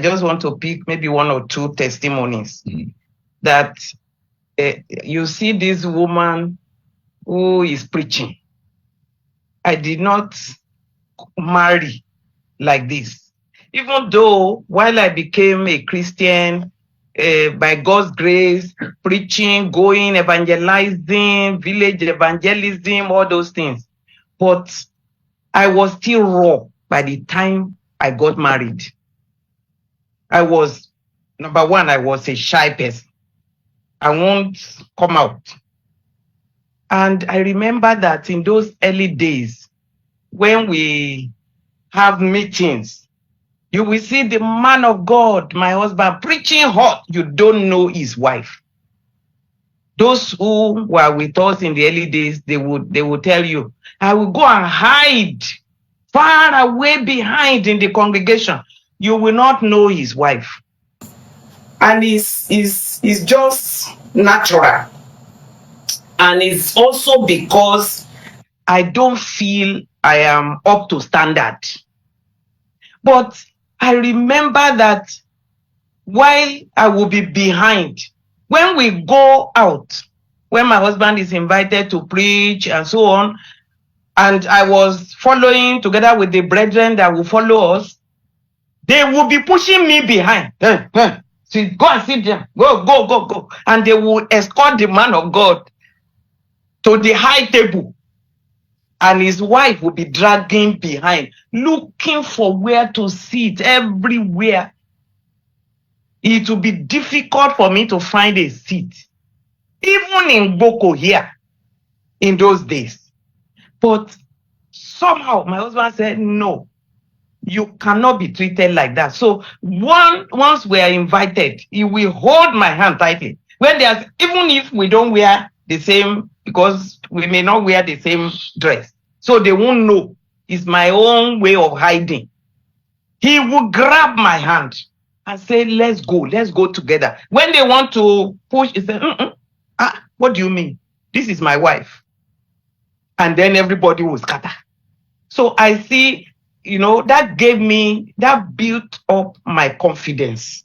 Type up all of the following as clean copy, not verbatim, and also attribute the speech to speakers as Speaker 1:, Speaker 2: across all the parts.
Speaker 1: just want to pick maybe one or two testimonies that you see this woman who is preaching. I did not marry like this. Even though while I became a Christian, by God's grace, preaching, going, evangelizing, village evangelism, all those things. But I was still raw by the time I got married. Number one, I was a shy person. I won't come out. And I remember that in those early days, when we have meetings, you will see the man of God, my husband, preaching hot. You don't know his wife. Those who were with us in the early days, they would tell you, I will go and hide far away behind in the congregation. You will not know his wife. And it's just natural. And it's also because I don't feel I am up to standard. But I remember that while I will be behind, when we go out, when my husband is invited to preach and so on, and I was following together with the brethren that will follow us, they will be pushing me behind. See, go and sit there. Go. And they will escort the man of God to the high table. And his wife will be dragging behind, looking for where to sit everywhere. It will be difficult for me to find a seat, even in Boko here, in those days. But somehow my husband said, no, you cannot be treated like that. So once we are invited, he will hold my hand tightly. Even if we don't wear the same, because we may not wear the same dress, so they won't know. It's my own way of hiding. He will grab my hand and say, let's go together. When they want to push, he said, what do you mean? This is my wife. And then everybody will scatter. So I see, that built up my confidence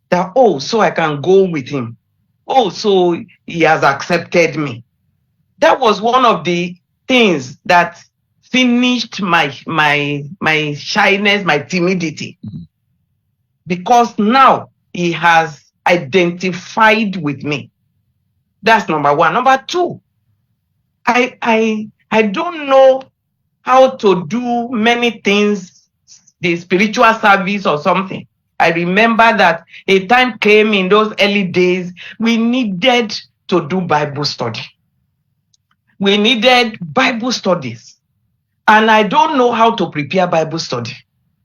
Speaker 1: that, so I can go with him. So he has accepted me. That was one of the things that finished my shyness, my timidity. Because now he has identified with me. That's number one. Number two, I don't know how to do many things, the spiritual service or something. I remember that a time came in those early days, we needed to do Bible study. We needed Bible studies. And I don't know how to prepare Bible study.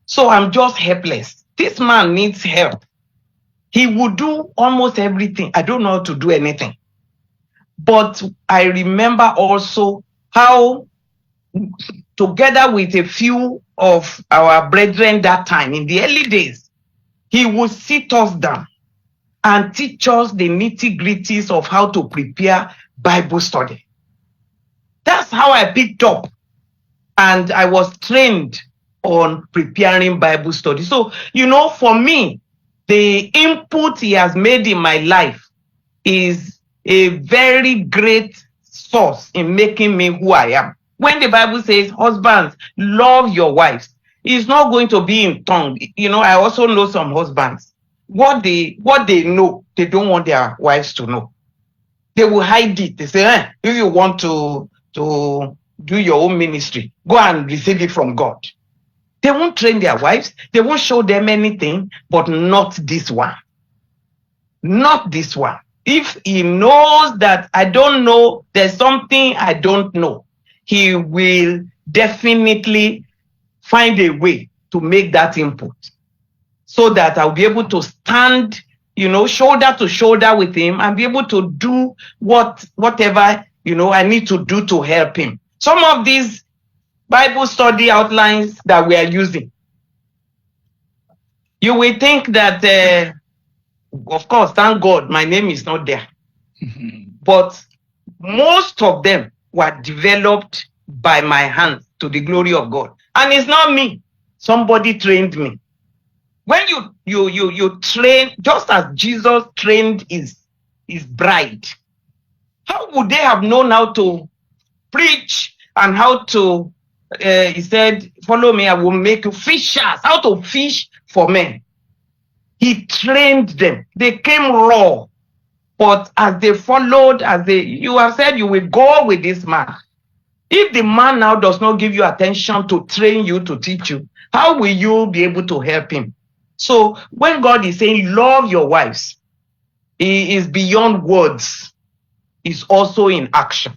Speaker 1: So I'm just helpless. This man needs help. He would do almost everything. I don't know how to do anything. But I remember also how, together with a few of our brethren that time, in the early days, he would sit us down and teach us the nitty-gritties of how to prepare Bible study. That's how I picked up. And I was trained on preparing Bible study. So, for me, the input he has made in my life is a very great source in making me who I am. When the Bible says, husbands, love your wives, it's not going to be in tongue. I also know some husbands. What they know, they don't want their wives to know. They will hide it. They say, if you want to do your own ministry, go and receive it from God. They won't train their wives. They won't show them anything, but not this one. Not this one. If he knows that I don't know, there's something I don't know, he will definitely find a way to make that input so that I'll be able to stand, shoulder to shoulder with him and be able to do whatever, I need to do to help him. Some of these Bible study outlines that we are using, you will think that, of course, thank God, my name is not there. But most of them were developed by my hands to the glory of God. And it's not me. Somebody trained me. When you train, just as Jesus trained his bride, how would they have known how to preach and how to, he said, follow me, I will make you fishers, how to fish for men. He trained them. They came raw. But as they followed, you have said you will go with this man. If the man now does not give you attention to train you, to teach you, how will you be able to help him? So when God is saying, love your wives, he is beyond words. It's also in action.